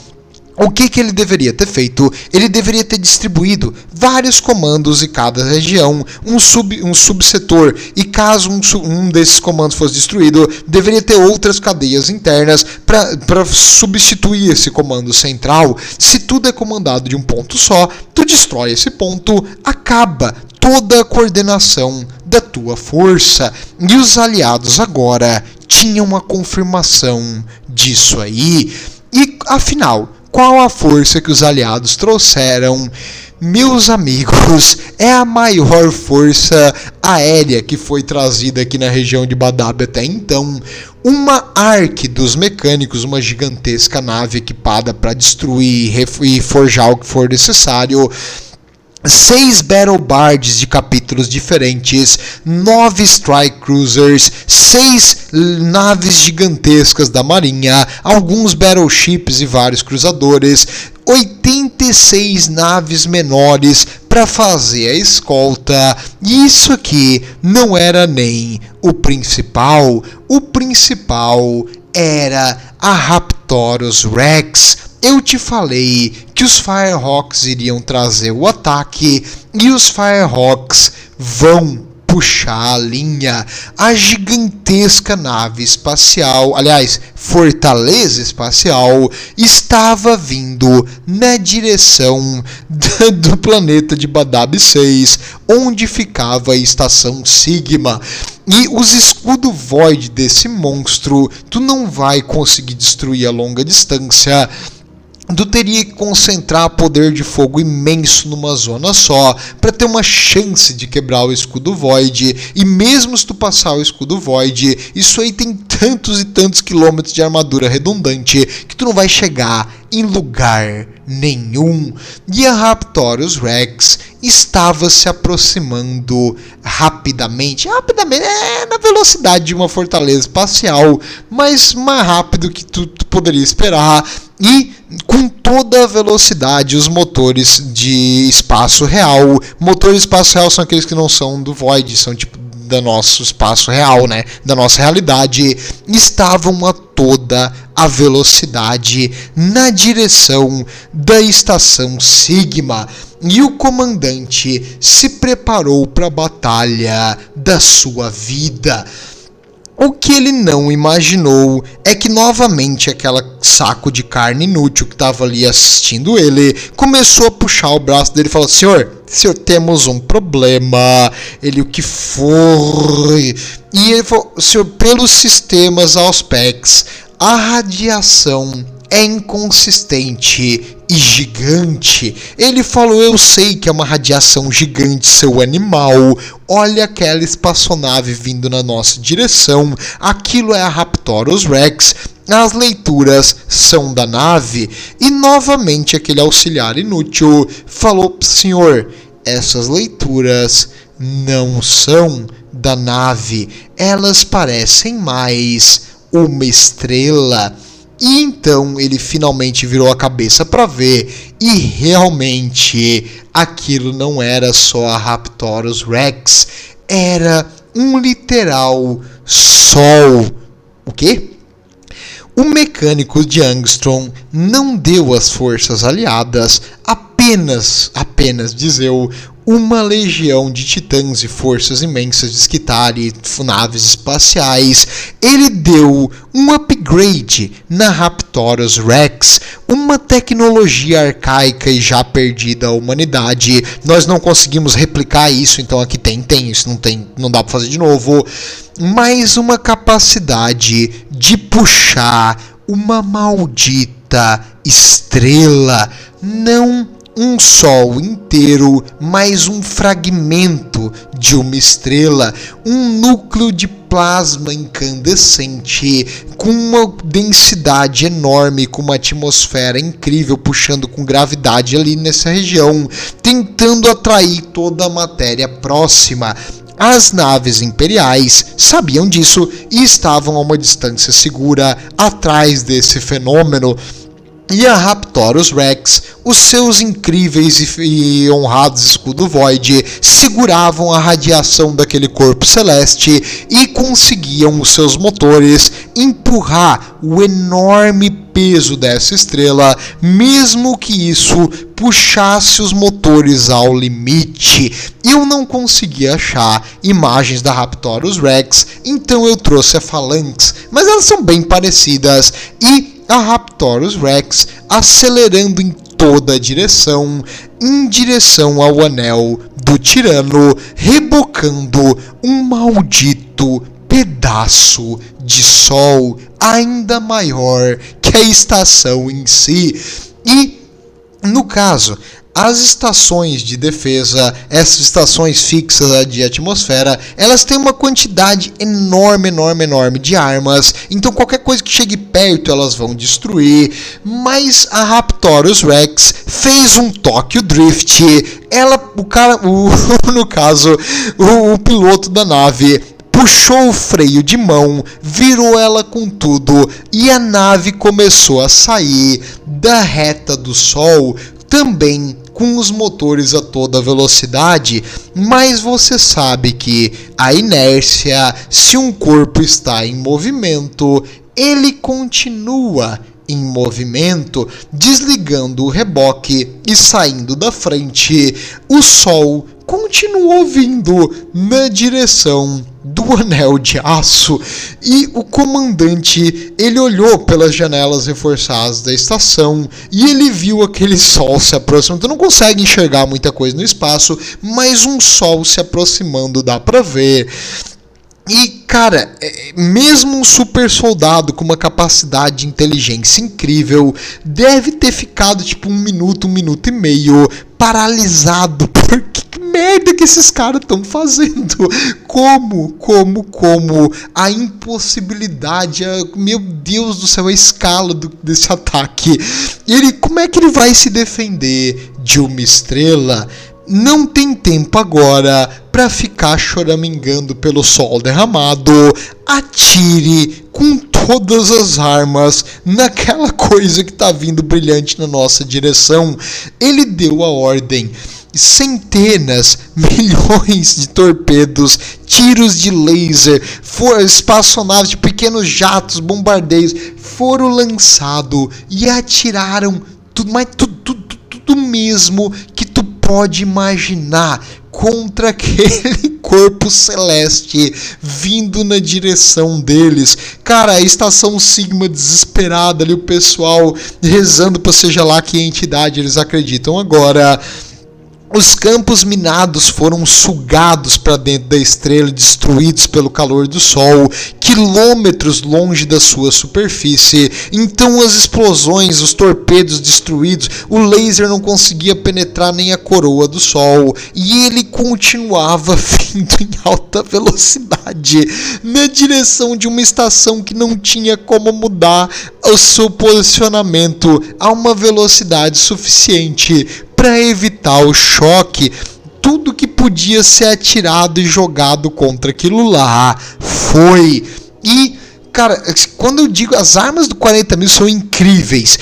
O que ele deveria ter feito? Ele deveria ter distribuído vários comandos em cada região, um subsetor, e caso um desses comandos fosse destruído, deveria ter outras cadeias internas para substituir esse comando central. Se tudo é comandado de um ponto só, tu destrói esse ponto, acaba toda a coordenação da tua força. E os aliados agora tinham a confirmação disso aí. E afinal, qual a força que os aliados trouxeram? Meus amigos, é a maior força aérea que foi trazida aqui na região de Badab até então. Uma Ark dos mecânicos, uma gigantesca nave equipada para destruir e forjar o que for necessário. 6 Battle Bards de capítulos diferentes, 9 Strike Cruisers, 6 naves gigantescas da marinha, alguns Battleships e vários cruzadores, 86 naves menores para fazer a escolta. E isso aqui não era nem o principal era a Raptorus Rex. Eu te falei que os Firehawks iriam trazer o ataque e os Firehawks vão puxar a linha. A gigantesca nave espacial, aliás, fortaleza espacial, estava vindo na direção do planeta de Badab 6, onde ficava a estação Sigma. E os escudos Void desse monstro, tu não vai conseguir destruir a longa distância. Tu teria que concentrar poder de fogo imenso numa zona só para ter uma chance de quebrar o escudo Void. E mesmo se tu passar o escudo Void, isso aí tem tantos e tantos quilômetros de armadura redundante que tu não vai chegar em lugar nenhum. E a Raptorus Rex estava se aproximando rapidamente, na velocidade de uma fortaleza espacial, mas mais rápido que tu poderia esperar. E com toda a velocidade, os motores de espaço real. Motores de espaço real são aqueles que não são do Void, são tipo do nosso espaço real, né? Da nossa realidade. Estavam a toda a velocidade na direção da estação Sigma. E o comandante se preparou para a batalha da sua vida. O que ele não imaginou é que novamente aquela saco de carne inútil que estava ali assistindo ele começou a puxar o braço dele e falou: Senhor, temos um problema. Ele, o que foi? E ele falou: Senhor, pelos sistemas Auspex, a radiação é inconsistente e gigante. Ele falou: eu sei que é uma radiação gigante, seu animal. Olha aquela espaçonave vindo na nossa direção. Aquilo é a Raptorus Rex. As leituras são da nave. E novamente aquele auxiliar inútil falou: senhor, essas leituras não são da nave. Elas parecem mais uma estrela. E então ele finalmente virou a cabeça para ver, e realmente aquilo não era só a Raptorus Rex, era um literal sol. O quê? O mecânico de Angstrom não deu às forças aliadas apenas dizeu, uma legião de titãs e forças imensas de Skitarii, naves espaciais. Ele deu um upgrade na Raptorus Rex, uma tecnologia arcaica e já perdida à humanidade. Nós não conseguimos replicar isso, então aqui tem isso, não dá para fazer de novo. Mais uma capacidade de puxar uma maldita estrela, não um sol inteiro, mas um fragmento de uma estrela, um núcleo de plasma incandescente, com uma densidade enorme, com uma atmosfera incrível, puxando com gravidade ali nessa região, tentando atrair toda a matéria próxima. As naves imperiais sabiam disso e estavam a uma distância segura atrás desse fenômeno. E a Raptorus Rex, os seus incríveis e honrados escudo Void, seguravam a radiação daquele corpo celeste e conseguiam os seus motores empurrar o enorme peso dessa estrela, mesmo que isso puxasse os motores ao limite. Eu não consegui achar imagens da Raptorus Rex, então eu trouxe a Phalanx, mas elas são bem parecidas, e a Raptorus Rex acelerando em toda a direção, em direção ao anel do tirano, rebocando um maldito pedaço de sol ainda maior que a estação em si. E, no caso, As estações de defesa, essas estações fixas de atmosfera, elas têm uma quantidade enorme de armas, então qualquer coisa que chegue perto elas vão destruir, mas a Raptorius Rex fez um Tokyo Drift, o piloto da nave puxou o freio de mão, virou ela com tudo e a nave começou a sair da reta do Sol, também com os motores a toda velocidade, mas você sabe que a inércia, se um corpo está em movimento, ele continua em movimento, desligando o reboque e saindo da frente. O Sol continuou vindo na direção do anel de aço e o comandante, ele olhou pelas janelas reforçadas da estação e ele viu aquele sol se aproximando. Tu não consegue enxergar muita coisa no espaço, mas um sol se aproximando dá pra ver. E, cara, mesmo um super soldado com uma capacidade de inteligência incrível deve ter ficado tipo um minuto e meio paralisado. Porque que merda que esses caras estão fazendo? Como a impossibilidade, meu Deus do céu, a escala desse ataque. Como é que ele vai se defender de uma estrela? Não tem tempo agora para ficar choramingando pelo sol derramado. Atire com todas as armas naquela coisa que tá vindo brilhante na nossa direção. Ele deu a ordem. Centenas, milhões de torpedos, tiros de laser, espaçonaves de pequenos jatos, bombardeios foram lançados e atiraram tudo mesmo que tu pode imaginar contra aquele corpo celeste vindo na direção deles. Cara, a estação Sigma desesperada ali, o pessoal rezando para seja lá que entidade eles acreditam agora. Os campos minados foram sugados para dentro da estrela, destruídos pelo calor do Sol, quilômetros longe da sua superfície. Então as explosões, os torpedos destruídos, o laser não conseguia penetrar nem a coroa do Sol. E ele continuava vindo em alta velocidade, na direção de uma estação que não tinha como mudar o seu posicionamento a uma velocidade suficiente para evitar o choque. Tudo que podia ser atirado e jogado contra aquilo lá foi. E, cara, quando eu digo as armas do 40.000 são incríveis,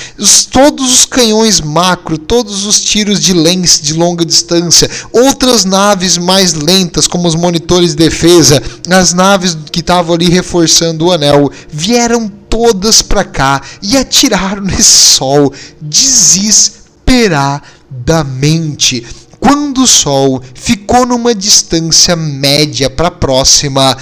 todos os canhões macro, todos os tiros de lance de longa distância, outras naves mais lentas como os monitores de defesa, as naves que estavam ali reforçando o anel, vieram todas para cá e atiraram nesse sol desesperadamente. Quando o Sol ficou numa distância média para próxima,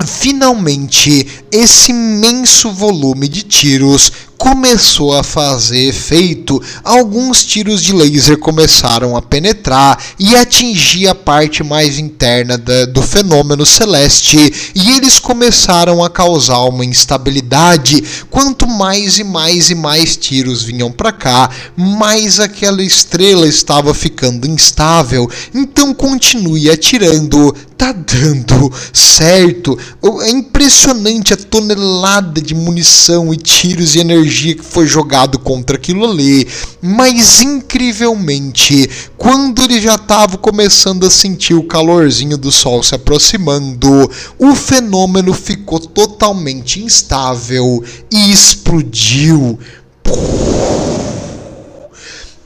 finalmente esse imenso volume de tiros começou a fazer efeito. Alguns tiros de laser começaram a penetrar e atingir a parte mais interna do fenômeno celeste, e eles começaram a causar uma instabilidade. Quanto mais e mais tiros vinham para cá, mais aquela estrela estava ficando instável. Então continue atirando, tá dando certo. É impressionante a tonelada de munição e tiros e energia que foi jogado contra aquilo ali, mas incrivelmente, quando ele já estava começando a sentir o calorzinho do sol se aproximando, o fenômeno ficou totalmente instável e explodiu.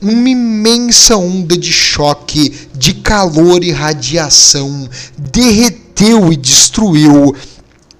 Uma imensa onda de choque, de calor e radiação derreteu e destruiu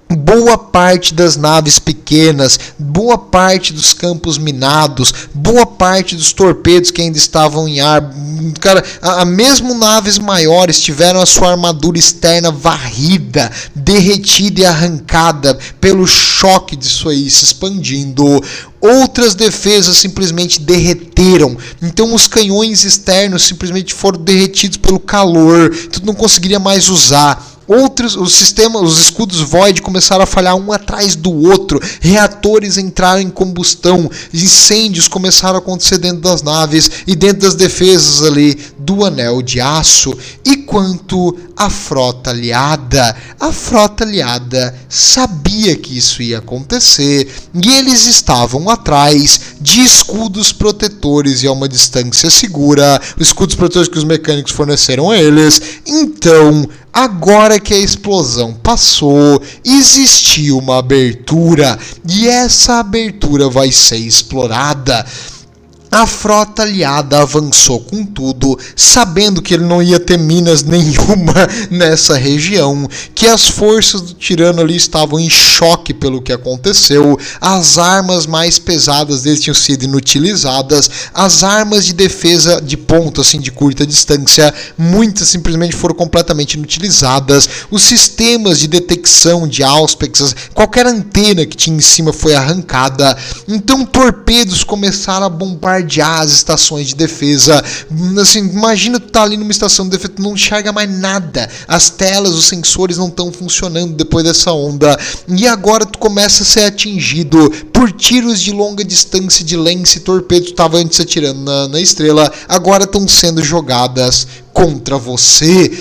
boa parte das naves pequenas, boa parte dos campos minados, boa parte dos torpedos que ainda estavam em ar. Cara, mesmo naves maiores tiveram a sua armadura externa varrida, derretida e arrancada pelo choque disso aí se expandindo. Outras defesas simplesmente derreteram. Então os canhões externos simplesmente foram derretidos pelo calor. Tu não conseguiria mais usar. os escudos Void começaram a falhar um atrás do outro, reatores entraram em combustão, incêndios começaram a acontecer dentro das naves e dentro das defesas ali do Anel de Aço. E quanto à frota aliada sabia que isso ia acontecer e eles estavam atrás de escudos protetores e a uma distância segura, os escudos protetores que os mecânicos forneceram a eles. Então, agora que a explosão passou, existiu uma abertura e essa abertura vai ser explorada. A frota aliada avançou com tudo, sabendo que ele não ia ter minas nenhuma nessa região, que as forças do tirano ali estavam em choque pelo que aconteceu, as armas mais pesadas deles tinham sido inutilizadas, as armas de defesa de ponto, assim, de curta distância, muitas simplesmente foram completamente inutilizadas, os sistemas de detecção de Auspex, qualquer antena que tinha em cima foi arrancada, então torpedos começaram a bombardear as estações de defesa. Assim, imagina tu tá ali numa estação de defesa, tu não enxerga mais nada, as telas, os sensores não estão funcionando depois dessa onda, e agora tu começa a ser atingido por tiros de longa distância de lance e torpedo. Tu estava antes atirando na estrela, agora estão sendo jogadas contra você.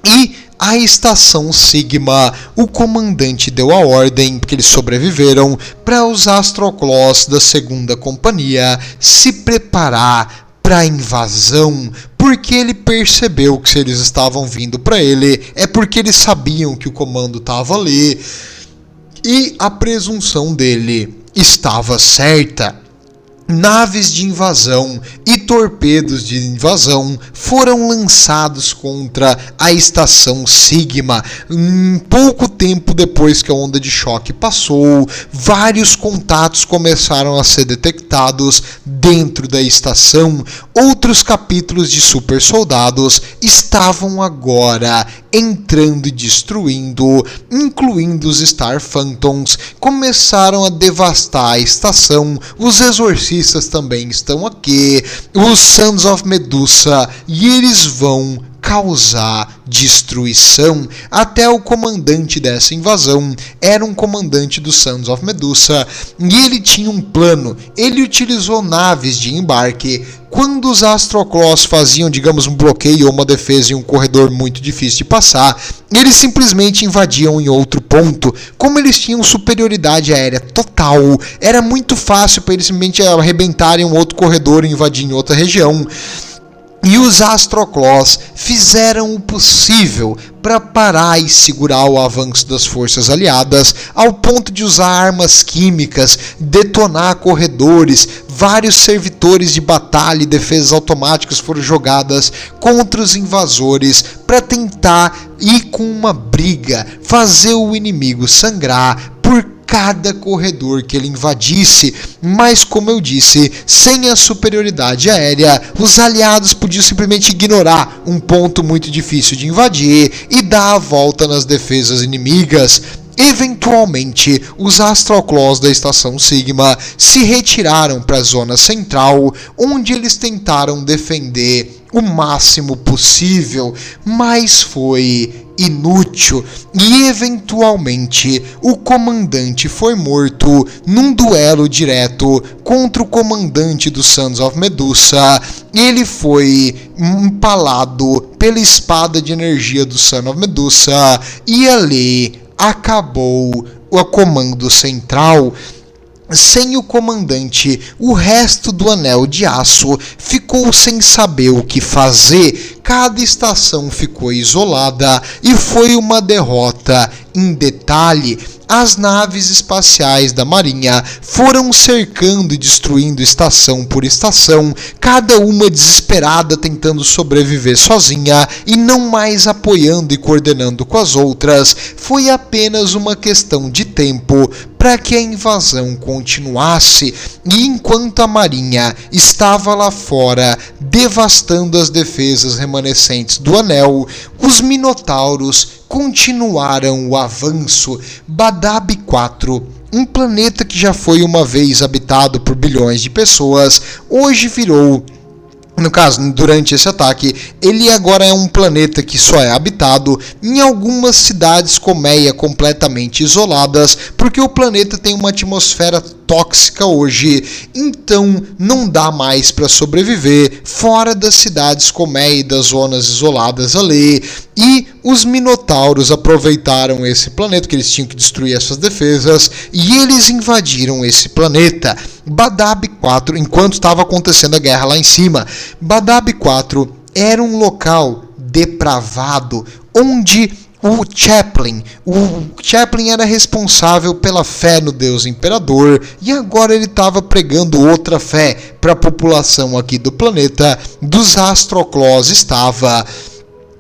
E a estação Sigma, o comandante deu a ordem, porque eles sobreviveram, para os Astroclaws da segunda companhia se preparar para a invasão, porque ele percebeu que se eles estavam vindo para ele, é porque eles sabiam que o comando estava ali, e a presunção dele estava certa. Naves de invasão e torpedos de invasão foram lançados contra a estação Sigma. Pouco tempo depois que a onda de choque passou, vários contatos começaram a ser detectados dentro da estação. Outros capítulos de super soldados estavam agora entrando e destruindo, incluindo os Star Phantoms, começaram a devastar a estação. Os exorcistas também estão aqui, os Sons of Medusa, e eles vão causar destruição. Até o comandante dessa invasão era um comandante dos Sons of Medusa e ele tinha um plano. Ele utilizou naves de embarque. Quando os Astroclaws faziam, digamos, um bloqueio ou uma defesa em um corredor muito difícil de passar, eles simplesmente invadiam em outro ponto. Como eles tinham superioridade aérea total, era muito fácil para eles simplesmente arrebentarem um outro corredor e invadir em outra região. E os Astroclaws fizeram o possível para parar e segurar o avanço das forças aliadas, ao ponto de usar armas químicas, detonar corredores. Vários servidores de batalha e defesas automáticas foram jogadas contra os invasores para tentar ir com uma briga, fazer o inimigo sangrar por cada corredor que ele invadisse. Mas, como eu disse, sem a superioridade aérea, os aliados podiam simplesmente ignorar um ponto muito difícil de invadir e dar a volta nas defesas inimigas. Eventualmente, os Astroclaws da estação Sigma se retiraram para a zona central, onde eles tentaram defender o máximo possível, mas foi inútil, e eventualmente o comandante foi morto num duelo direto contra o comandante dos Sons of Medusa. Ele foi empalado pela espada de energia do Son of Medusa e ali acabou o comando central. Sem o comandante, o resto do Anel de Aço ficou sem saber o que fazer. Cada estação ficou isolada e foi uma derrota em detalhe. As naves espaciais da Marinha foram cercando e destruindo estação por estação, cada uma desesperada tentando sobreviver sozinha e não mais apoiando e coordenando com as outras. Foi apenas uma questão de tempo para que a invasão continuasse, e enquanto a Marinha estava lá fora devastando as defesas remanescentes do Anel, os Minotauros continuaram o avanço. Badab 4, um planeta que já foi uma vez habitado por bilhões de pessoas, hoje virou No caso, durante esse ataque, ele agora é um planeta que só é habitado em algumas cidades colmeia completamente isoladas, porque o planeta tem uma atmosfera tóxica hoje, então não dá mais para sobreviver fora das cidades colmeia e das zonas isoladas ali. E os Minotauros aproveitaram esse planeta, que eles tinham que destruir essas defesas, e eles invadiram esse planeta. Badab 4, enquanto estava acontecendo a guerra lá em cima, Badab 4 era um local depravado, onde o Chaplin era responsável pela fé no Deus Imperador, e agora ele estava pregando outra fé para a população aqui do planeta, dos Astroclaws estava.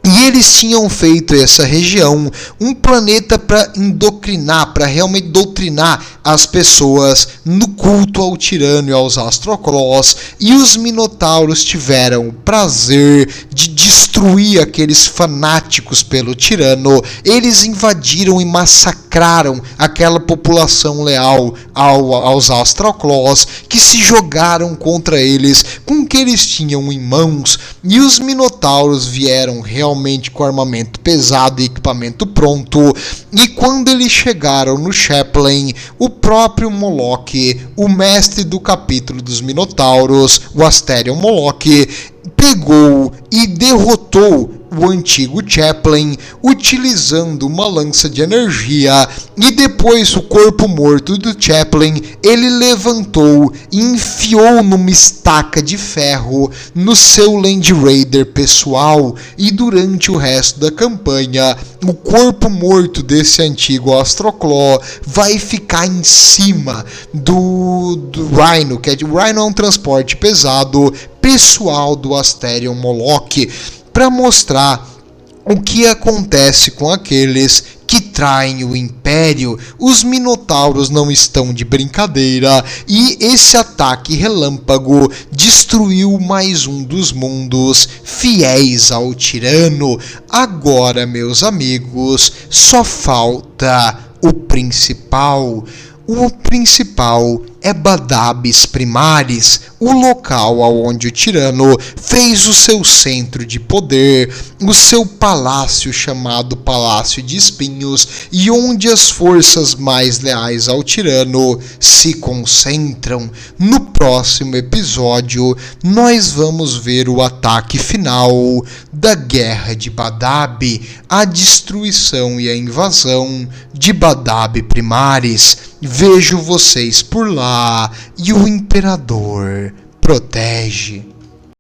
E eles tinham feito essa região um planeta para indoctrinar, para realmente doutrinar as pessoas no culto ao tirano e aos Astroclaws. E os Minotauros tiveram o prazer de destruir aqueles fanáticos pelo tirano. Eles invadiram e massacraram aquela população leal aos Astroclaws, que se jogaram contra eles com o que eles tinham em mãos. E os Minotauros vieram realmente com armamento pesado e equipamento pronto, e quando eles chegaram no Chaplin, o próprio Moloch, o mestre do capítulo dos Minotauros, o Asterion Moloch, pegou e derrotou o antigo Chaplin utilizando uma lança de energia, e depois o corpo morto do Chaplin ele levantou e enfiou numa estaca de ferro no seu Land Raider pessoal, e durante o resto da campanha o corpo morto desse antigo Astroclaw vai ficar em cima do Rhino, que o Rhino é um transporte pesado pessoal do Asterion Moloch, para mostrar o que acontece com aqueles que traem o Império. Os Minotauros não estão de brincadeira, e esse ataque relâmpago destruiu mais um dos mundos fiéis ao tirano. Agora, meus amigos, só falta o principal. O principal é Badabs Primaris, o local onde o tirano fez o seu centro de poder, o seu palácio chamado Palácio de Espinhos, e onde as forças mais leais ao tirano se concentram. No próximo episódio, nós vamos ver o ataque final da Guerra de Badab, a destruição e a invasão de Badab Primaris. Vejo vocês por lá, e o Imperador protege.